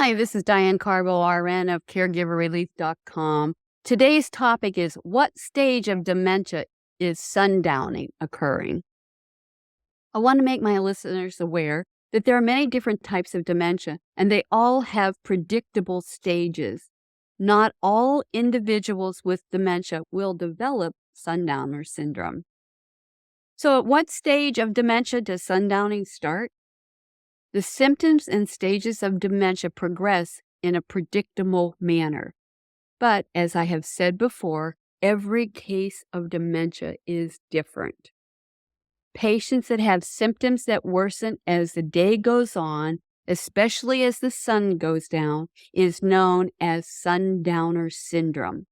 Hi, this is Diane Carbo, RN of caregiverrelief.com. Today's topic is what stage of dementia is sundowning occurring? I want to make my listeners aware that there are many different types of dementia, and they all have predictable stages. Not all individuals with dementia will develop sundowner syndrome. So, at what stage of dementia does sundowning start? The symptoms and stages of dementia progress in a predictable manner. But as I have said before, every case of dementia is different. Patients that have symptoms that worsen as the day goes on, especially as the sun goes down, is known as sundowner syndrome.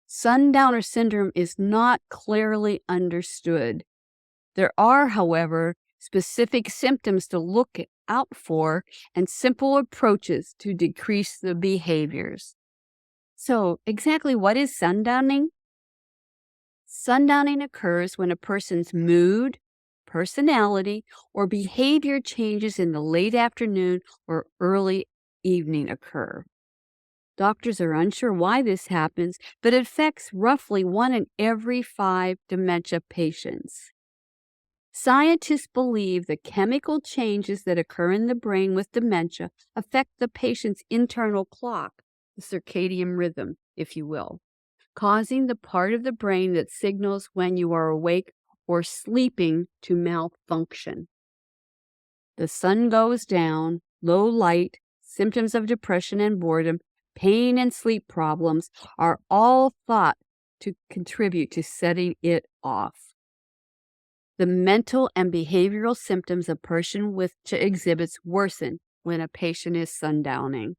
Sundowner syndrome is not clearly understood. There are, however, specific symptoms to look out for and simple approaches to decrease the behaviors. So, exactly what is sundowning? Sundowning occurs when a person's mood, personality, or behavior changes in the late afternoon or early evening occur. Doctors are unsure why this happens, but it affects roughly 1 in every 5 dementia patients. Scientists believe the chemical changes that occur in the brain with dementia affect the patient's internal clock, the circadian rhythm, if you will, causing the part of the brain that signals when you are awake or sleeping to malfunction. The sun goes down, low light, symptoms of depression and boredom, pain and sleep problems are all thought to contribute to setting it off. The mental and behavioral symptoms a person with exhibits worsen when a patient is sundowning.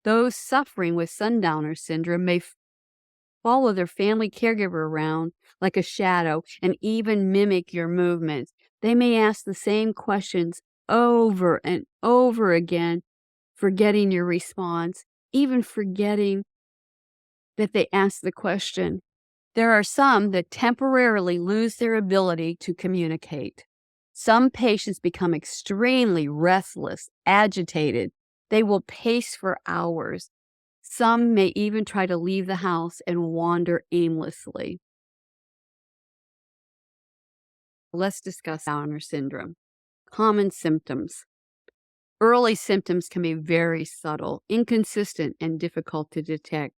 Those suffering with sundowner syndrome may follow their family caregiver around like a shadow and even mimic your movements. They may ask the same questions over and over again, forgetting your response, even forgetting that they asked the question. There are some that temporarily lose their ability to communicate. Some patients become extremely restless, agitated. They will pace for hours. Some may even try to leave the house and wander aimlessly. Let's discuss Downer syndrome. Common symptoms. Early symptoms can be very subtle, inconsistent, and difficult to detect.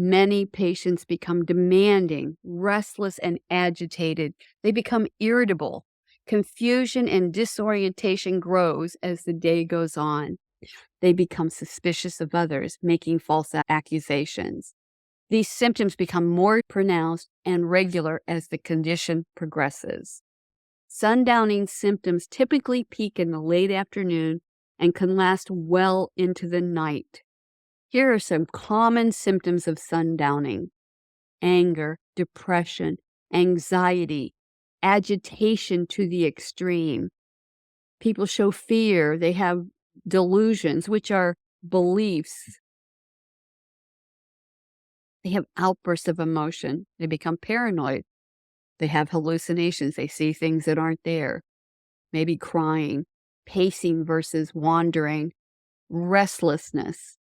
Many patients become demanding, restless, and agitated. They become irritable. Confusion and disorientation grows as the day goes on. They become suspicious of others, making false accusations. These symptoms become more pronounced and regular as the condition progresses. Sundowning symptoms typically peak in the late afternoon and can last well into the night. Here are some common symptoms of sundowning: anger, depression, anxiety, agitation to the extreme. People show fear. They have delusions, which are beliefs. They have outbursts of emotion. They become paranoid. They have hallucinations. They see things that aren't there. Maybe crying, pacing versus wandering, restlessness,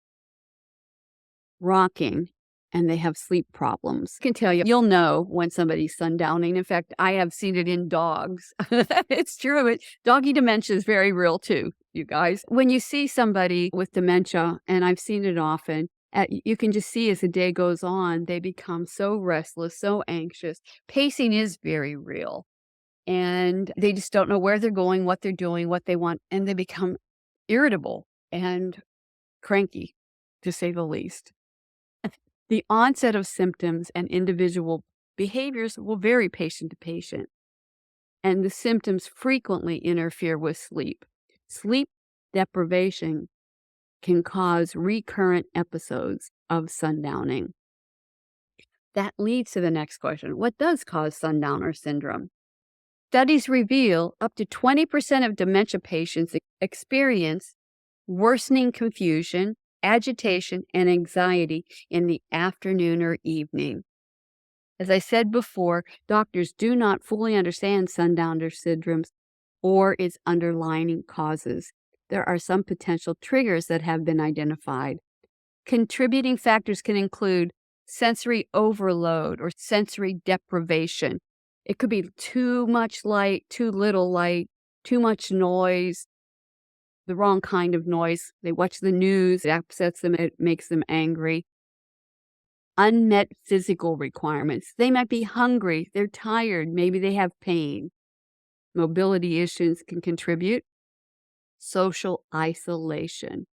rocking, and they have sleep problems. I can tell you, you'll know when somebody's sundowning. In fact, I have seen it in dogs. It's true. Doggy dementia is very real too, you guys. When you see somebody with dementia, and I've seen it often, you can just see as the day goes on, they become so restless, so anxious. Pacing is very real. And they just don't know where they're going, what they're doing, what they want, and they become irritable and cranky, to say the least. The onset of symptoms and individual behaviors will vary patient to patient, and the symptoms frequently interfere with sleep. Sleep deprivation can cause recurrent episodes of sundowning. That leads to the next question: what does cause sundowner syndrome? Studies reveal up to 20% of dementia patients experience worsening confusion, agitation, and anxiety in the afternoon or evening. As I said before, doctors do not fully understand sundowner syndrome or its underlying causes. there are some potential triggers that have been identified. Contributing factors can include sensory overload or sensory deprivation. It could be too much light, too little light, too much noise, the wrong kind of noise. They watch the news, it upsets them, it makes them angry. Unmet physical requirements. They might be hungry, they're tired, maybe they have pain. Mobility issues can contribute. Social isolation,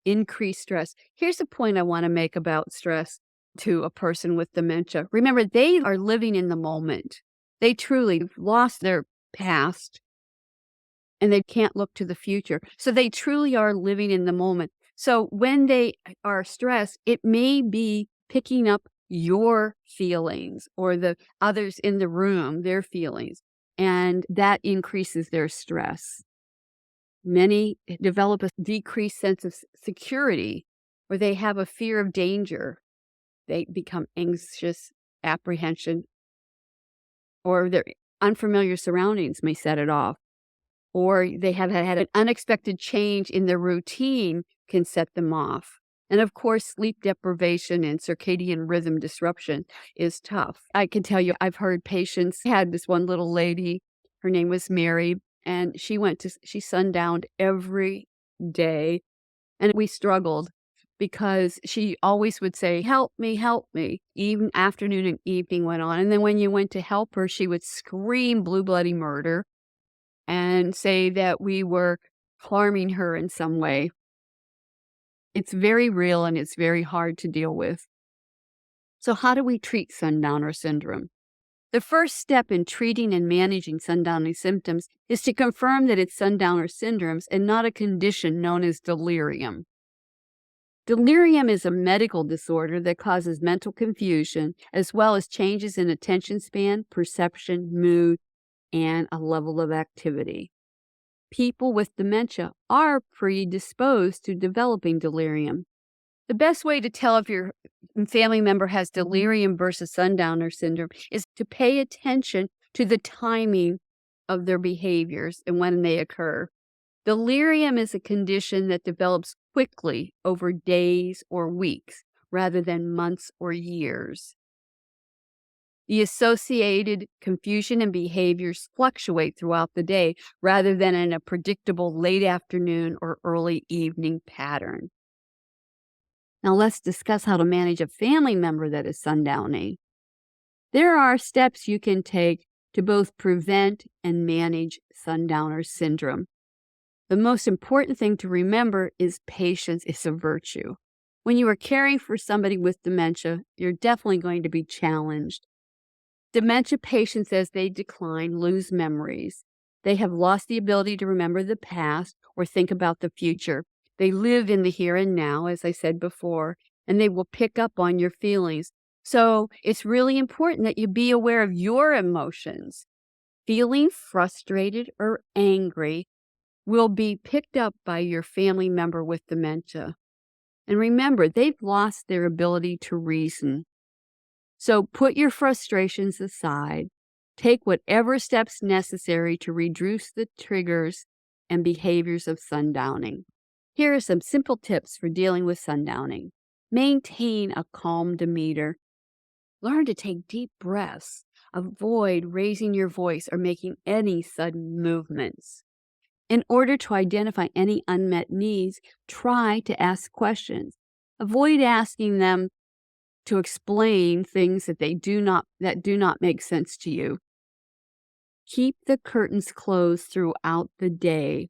increased stress. Here's a point I want to make about stress to a person with dementia. Remember, they are living in the moment. They truly lost their past and they can't look to the future. So they truly are living in the moment. So when they are stressed, it may be picking up your feelings or the others in the room, their feelings, and that increases their stress. Many develop a decreased sense of security or they have a fear of danger. They become anxious, apprehension, or their unfamiliar surroundings may set it off. Or they have had an unexpected change in their routine can set them off. And of course, sleep deprivation and circadian rhythm disruption is tough. I can tell you, I've heard patients had this one little lady, her name was Mary, and she sundowned every day. And we struggled because she always would say, help me. Even afternoon and evening went on. And then when you went to help her, she would scream blue bloody murder and say that we were harming her in some way. It's very real and it's very hard to deal with. So how do we treat sundowner syndrome? The first step in treating and managing sundowning symptoms is to confirm that it's sundowner syndromes and not a condition known as delirium. Delirium is a medical disorder that causes mental confusion as well as changes in attention span, perception, mood, and a level of activity. People with dementia are predisposed to developing delirium. The best way to tell if your family member has delirium versus sundowner syndrome is to pay attention to the timing of their behaviors and when they occur. Delirium is a condition that develops quickly over days or weeks rather than months or years. The associated confusion and behaviors fluctuate throughout the day rather than in a predictable late afternoon or early evening pattern. Now let's discuss how to manage a family member that is sundowning. There are steps you can take to both prevent and manage sundowner syndrome. The most important thing to remember is patience is a virtue. When you are caring for somebody with dementia, you're definitely going to be challenged. Dementia patients, as they decline, lose memories. They have lost the ability to remember the past or think about the future. They live in the here and now, as I said before, and they will pick up on your feelings. So it's really important that you be aware of your emotions. Feeling frustrated or angry will be picked up by your family member with dementia. And remember, they've lost their ability to reason. So put your frustrations aside. Take whatever steps necessary to reduce the triggers and behaviors of sundowning. Here are some simple tips for dealing with sundowning. Maintain a calm demeanor. Learn to take deep breaths. Avoid raising your voice or making any sudden movements. In order to identify any unmet needs, try to ask questions. Avoid asking them to explain things that do not make sense to you. Keep the curtains closed throughout the day.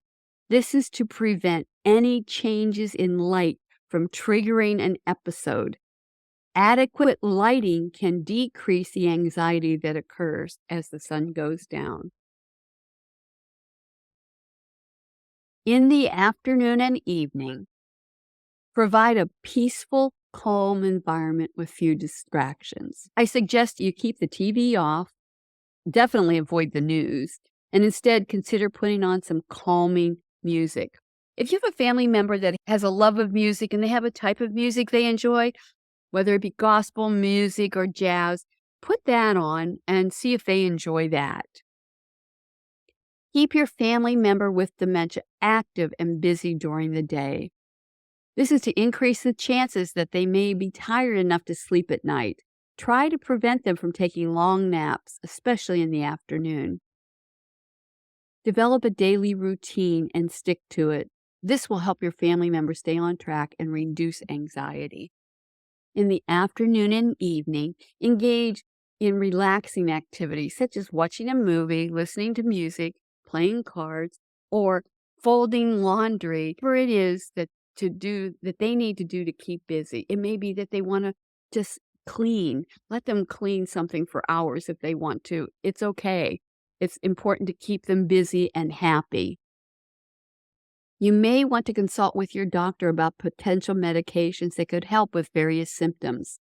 This is to prevent any changes in light from triggering an episode. Adequate lighting can decrease the anxiety that occurs as the sun goes down. In the afternoon and evening, provide a peaceful, calm environment with few distractions. I suggest you keep the TV off, definitely avoid the news, and instead consider putting on some calming music. If you have a family member that has a love of music and they have a type of music they enjoy, whether it be gospel music or jazz, put that on and see if they enjoy that. Keep your family member with dementia active and busy during the day. This is to increase the chances that they may be tired enough to sleep at night. Try to prevent them from taking long naps, especially in the afternoon. Develop a daily routine and stick to it. This will help your family members stay on track and reduce anxiety. In the afternoon and evening, engage in relaxing activities such as watching a movie, listening to music, playing cards, or folding laundry, whatever it is that they need to do to keep busy. It may be that they want to just clean. Let them clean something for hours if they want to. It's okay. It's important to keep them busy and happy. You may want to consult with your doctor about potential medications that could help with various symptoms.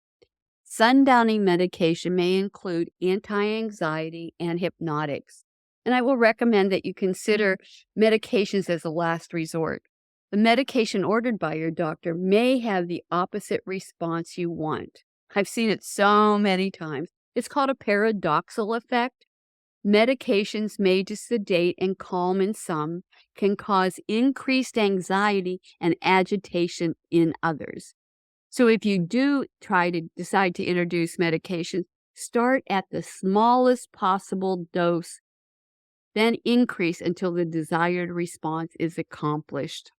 Sundowning medication may include anti-anxiety and hypnotics, and I will recommend that you consider medications as a last resort. The medication ordered by your doctor may have the opposite response you want. I've seen it so many times. It's called a paradoxical effect. Medications made to sedate and calm in some can cause increased anxiety and agitation in others. So if you do decide to introduce medication, start at the smallest possible dose, then increase until the desired response is accomplished.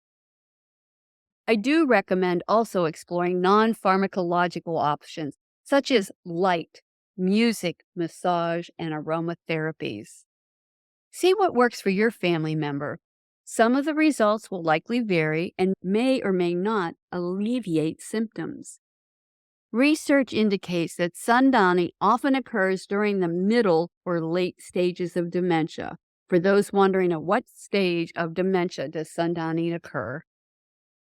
I do recommend also exploring non-pharmacological options such as light, music, massage, and aromatherapies. See what works for your family member. Some of the results will likely vary and may or may not alleviate symptoms. Research indicates that sundowning often occurs during the middle or late stages of dementia. For those wondering at what stage of dementia does sundowning occur.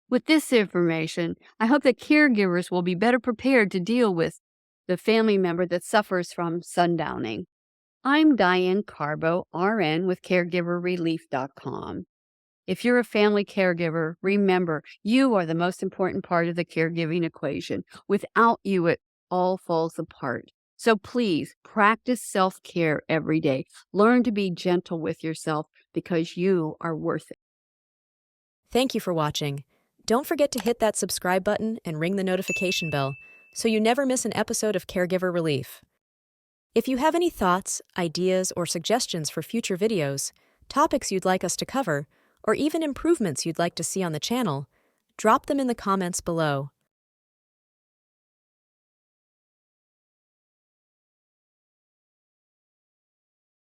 With this information, I hope that caregivers will be better prepared to deal with the family member that suffers from sundowning. I'm Diane Carbo, RN with caregiverrelief.com. If you're a family caregiver, remember, you are the most important part of the caregiving equation. Without you, it all falls apart. So please practice self-care every day. Learn to be gentle with yourself because you are worth it. Thank you for watching. Don't forget to hit that subscribe button and ring the notification bell so you never miss an episode of Caregiver Relief. If you have any thoughts, ideas, or suggestions for future videos, topics you'd like us to cover, or even improvements you'd like to see on the channel, drop them in the comments below.